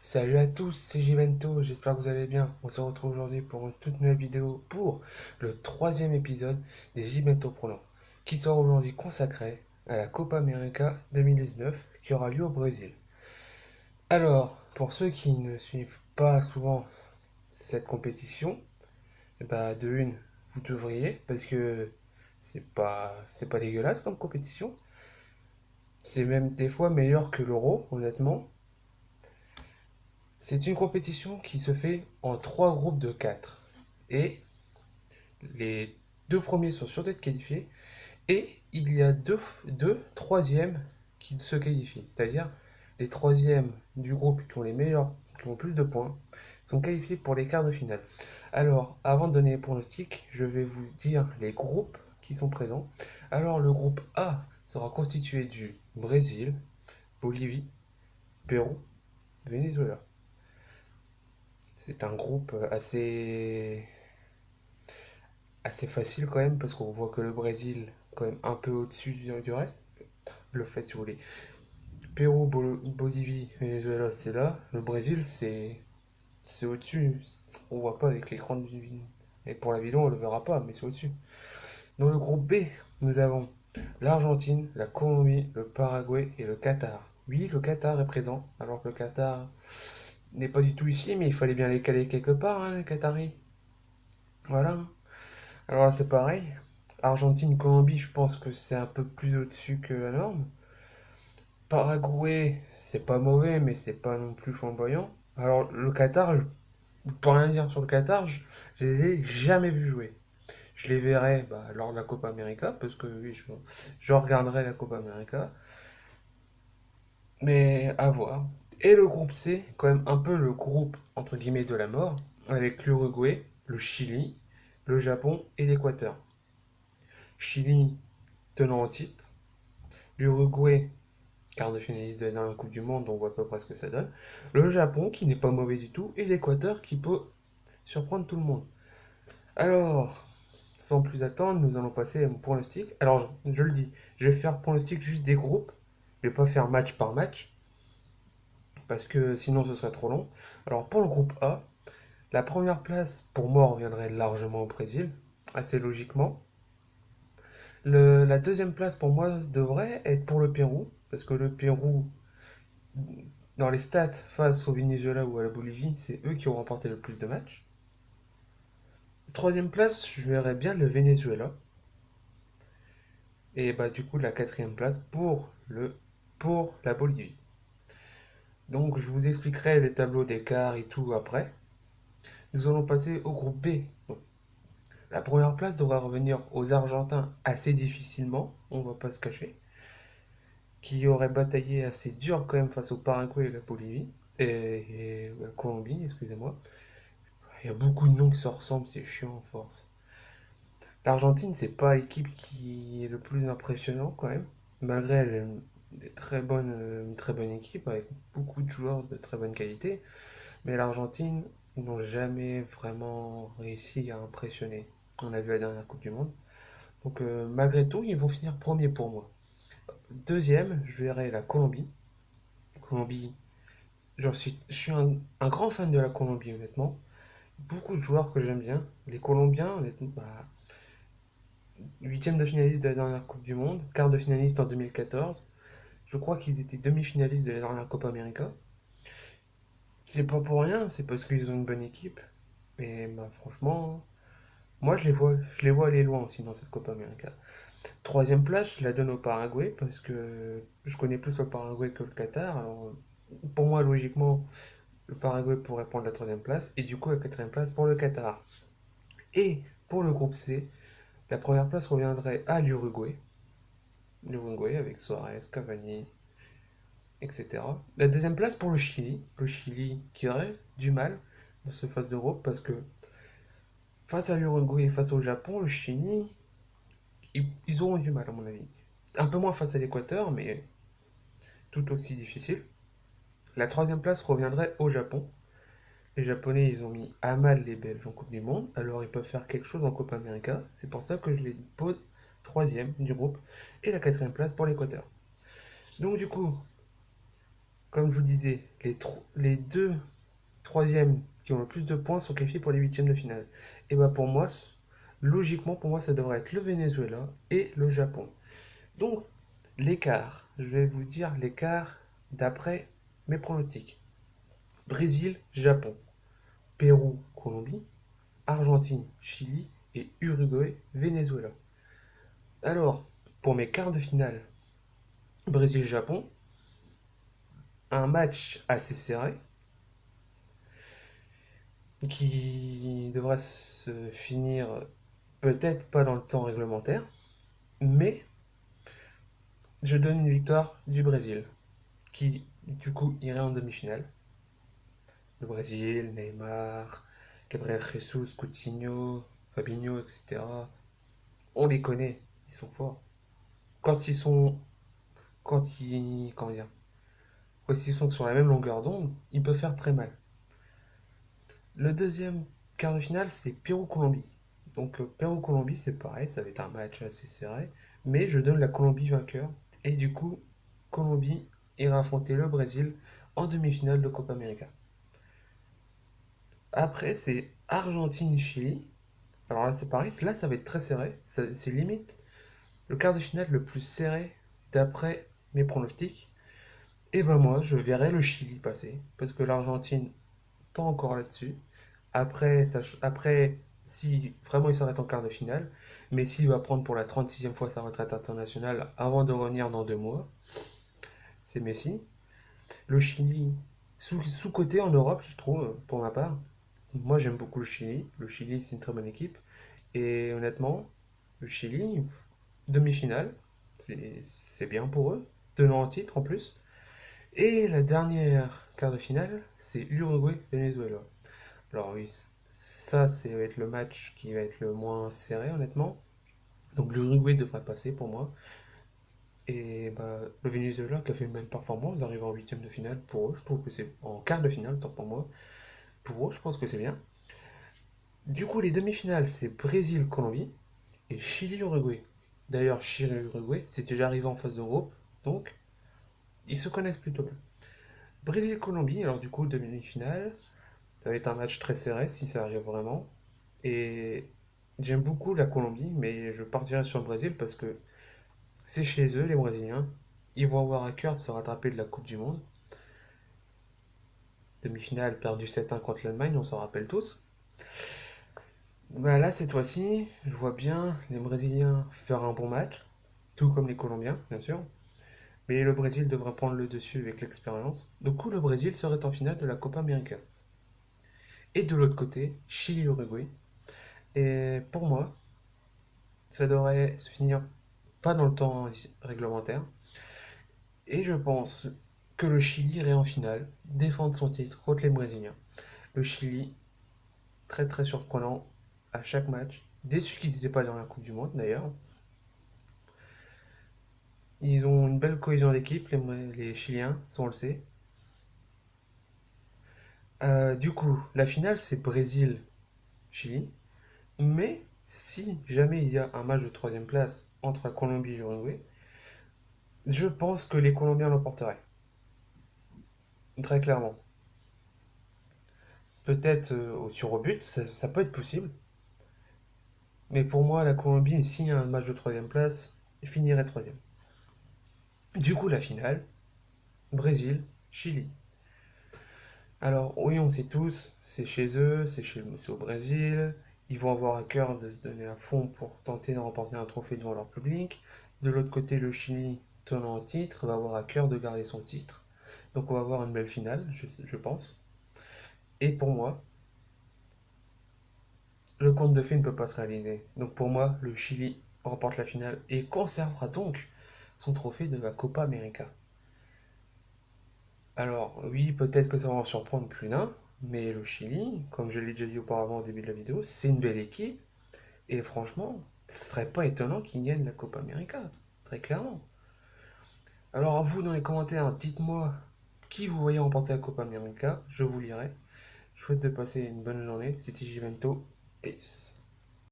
Salut à tous, c'est Givento, j'espère que vous allez bien. On se retrouve aujourd'hui pour une toute nouvelle vidéo pour le troisième épisode des Givento Prono, qui sera aujourd'hui consacré à la Copa América 2019 qui aura lieu au Brésil. Alors, pour ceux qui ne suivent pas souvent cette compétition, de une, vous devriez, parce que c'est pas dégueulasse comme compétition. C'est même des fois meilleur que l'Euro, honnêtement. C'est une compétition qui se fait en trois groupes de 4. Et les deux premiers sont sûrs d'être qualifiés. Et il y a deux troisièmes qui se qualifient. C'est-à-dire les troisièmes du groupe qui ont les meilleurs, qui ont plus de points, sont qualifiés pour les quarts de finale. Alors, avant de donner les pronostics, je vais vous dire les groupes qui sont présents. Alors, le groupe A sera constitué du Brésil, Bolivie, Pérou, Venezuela. C'est un groupe assez facile quand même, parce qu'on voit que le Brésil, quand même un peu au-dessus du reste. Le fait, si vous voulez, Pérou, Bolivie, Venezuela, c'est là. Le Brésil, c'est au-dessus. On voit pas avec l'écran de. Et pour la vidéo, on le verra pas, mais c'est au-dessus. Dans le groupe B, nous avons l'Argentine, la Colombie, le Paraguay et le Qatar. Oui, le Qatar est présent, alors que le Qatar n'est pas du tout ici, mais il fallait bien les caler quelque part, hein, les Qataris. Voilà. Alors là, c'est pareil. Argentine, Colombie, je pense que c'est un peu plus au-dessus que la norme. Paraguay, c'est pas mauvais, mais c'est pas non plus flamboyant. Alors, le Qatar, je peux rien dire sur le Qatar, je les ai jamais vus jouer. Je les verrai lors de la Copa América, parce que oui, je regarderai la Copa América, mais à voir. Et le groupe C, quand même un peu le groupe entre guillemets de la mort, avec l'Uruguay, le Chili, le Japon et l'Équateur. Chili tenant en titre, l'Uruguay quart de finaliste de la dernière Coupe du Monde, on voit à peu près ce que ça donne. Le Japon, qui n'est pas mauvais du tout, et l'Équateur, qui peut surprendre tout le monde. Alors, sans plus attendre, nous allons passer à mon pronostic. Alors, je le dis, je vais faire pronostic juste des groupes. Je vais pas faire match par match, parce que sinon ce serait trop long. Alors, pour le groupe A, la première place, pour moi, reviendrait largement au Brésil, assez logiquement. La deuxième place, pour moi, devrait être pour le Pérou, parce que le Pérou, dans les stats face au Venezuela ou à la Bolivie, c'est eux qui ont remporté le plus de matchs. Troisième place, je verrais bien le Venezuela. Et du coup, la quatrième place pour la Bolivie. Donc, je vous expliquerai les tableaux d'écart et tout après. Nous allons passer au groupe B. Donc, la première place devra revenir aux Argentins assez difficilement, on va pas se cacher, qui auraient bataillé assez dur quand même face au Paraguay et la Bolivie, et la Colombie, excusez-moi. Il y a beaucoup de noms qui se ressemblent, c'est chiant en force. L'Argentine, c'est pas l'équipe qui est le plus impressionnant quand même, malgré une très bonne équipe avec beaucoup de joueurs de très bonne qualité. Mais l'Argentine, ils n'ont jamais vraiment réussi à impressionner. On a vu la dernière Coupe du Monde. Donc malgré tout, ils vont finir premier pour moi. Deuxième, je verrai la Colombie. Colombie, je suis un grand fan de la Colombie honnêtement. Beaucoup de joueurs que j'aime bien. Les Colombiens, honnêtement, huitième de finaliste de la dernière Coupe du Monde, quart de finaliste en 2014. Je crois qu'ils étaient demi-finalistes de la dernière Copa América. C'est pas pour rien, c'est parce qu'ils ont une bonne équipe. Mais franchement, moi je les vois aller loin aussi dans cette Copa América. Troisième place, je la donne au Paraguay parce que je connais plus le Paraguay que le Qatar. Alors, pour moi, logiquement, le Paraguay pourrait prendre la troisième place et du coup la quatrième place pour le Qatar. Et pour le groupe C, la première place reviendrait à l'Uruguay. L'Uruguay avec Suarez, Cavani, etc. La deuxième place pour le Chili qui aurait du mal dans ce phase de groupe parce que face à l'Uruguay et face au Japon, le Chili, ils auront du mal à mon avis. Un peu moins face à l'Équateur, mais tout aussi difficile. La troisième place reviendrait au Japon. Les Japonais, ils ont mis à mal les Belges en Coupe du Monde, alors ils peuvent faire quelque chose en Copa América. C'est pour ça que je les pose troisième du groupe et la quatrième place pour l'Équateur. Donc du coup, Comme je vous disais, les deux troisièmes qui ont le plus de points sont qualifiés pour les huitièmes de finale. Et bah pour moi, logiquement pour moi, ça devrait être le Venezuela et le Japon. Donc l'écart, je vais vous dire l'écart d'après mes pronostics. Brésil, Japon, Pérou, Colombie, Argentine, Chili et Uruguay, Venezuela. Alors, pour mes quarts de finale, Brésil-Japon, un match assez serré qui devra se finir peut-être pas dans le temps réglementaire, mais je donne une victoire du Brésil qui du coup irait en demi-finale. Le Brésil, Neymar, Gabriel Jesus, Coutinho, Fabinho, etc. On les connaît, ils sont forts. Quand ils sont, comment dire, quand ils sont sur la même longueur d'onde, ils peuvent faire très mal. Le deuxième quart de finale, c'est Pérou-Colombie. Donc Pérou-Colombie, c'est pareil, ça va être un match assez serré, mais je donne la Colombie vainqueur. Et du coup, Colombie ira affronter le Brésil en demi-finale de Copa América. Après, c'est Argentine-Chili. Alors là, c'est pareil, là, ça va être très serré. C'est limite le quart de finale le plus serré d'après mes pronostics. Et ben moi, je verrai le Chili passer, parce que l'Argentine, pas encore là-dessus. Après, si vraiment il s'arrête en quart de finale, mais s'il va prendre pour la 36e fois sa retraite internationale avant de revenir dans 2 mois, c'est Messi. Le Chili, sous-coté en Europe, je trouve, pour ma part. Moi, j'aime beaucoup le Chili. Le Chili, c'est une très bonne équipe. Et honnêtement, le Chili, demi-finale, c'est bien pour eux. Tenant en titre en plus. Et la dernière quart de finale, c'est l'Uruguay-Venezuela. Alors oui, ça, va être le match qui va être le moins serré, honnêtement. Donc l'Uruguay devrait passer pour moi. Et bah, le Venezuela qui a fait une belle performance d'arriver en huitième de finale pour eux, je trouve que c'est en quart de finale, tant pour moi. Pour eux, je pense que c'est bien. Du coup, les demi-finales, c'est Brésil-Colombie et Chili-Uruguay. D'ailleurs, Chili-Uruguay, c'est déjà arrivé en phase de groupe, donc ils se connaissent plutôt bien. Brésil-Colombie, alors du coup, demi-finale, ça va être un match très serré si ça arrive vraiment. Et j'aime beaucoup la Colombie, mais je partirai sur le Brésil parce que c'est chez eux, les Brésiliens. Ils vont avoir à cœur de se rattraper de la Coupe du Monde. Demi-finale perdu 7-1 contre l'Allemagne, on s'en rappelle tous. Bah là, cette fois-ci, je vois bien les Brésiliens faire un bon match, tout comme les Colombiens, bien sûr. Mais le Brésil devrait prendre le dessus avec l'expérience. Du coup, le Brésil serait en finale de la Copa América. Et de l'autre côté, Chili-Uruguay. Et pour moi, ça devrait se finir pas dans le temps réglementaire. Et je pense que le Chili irait en finale, défendre son titre contre les Brésiliens. Le Chili, très très surprenant à chaque match. Déçu qu'ils n'étaient pas dans la Coupe du Monde d'ailleurs. Ils ont une belle cohésion d'équipe, les Chiliens, ça on le sait. Du coup, la finale c'est Brésil-Chili. Mais si jamais il y a un match de troisième place entre la Colombie et l'Uruguay, je pense que les Colombiens l'emporteraient. Très clairement. Peut-être au tir au but, ça peut être possible. Mais pour moi, la Colombie, s'il y a un match de troisième place, finirait troisième. Du coup, la finale, Brésil, Chili. Alors, oui, on sait tous, c'est chez eux, c'est au Brésil. Ils vont avoir à cœur de se donner à fond pour tenter de remporter un trophée devant leur public. De l'autre côté, le Chili, tenant en titre, va avoir à cœur de garder son titre. Donc, on va avoir une belle finale, je pense. Et pour moi, le conte de fées ne peut pas se réaliser. Donc, pour moi, le Chili remporte la finale et conservera donc son trophée de la Copa América. Alors, oui, peut-être que ça va en surprendre plus d'un, mais le Chili, comme je l'ai déjà dit auparavant au début de la vidéo, c'est une belle équipe, et franchement, ce serait pas étonnant qu'ils gagnent la Copa América, très clairement. Alors, à vous, dans les commentaires, dites-moi qui vous voyez remporter la Copa América, je vous lirai. Je souhaite de passer une bonne journée, c'était Givento, peace.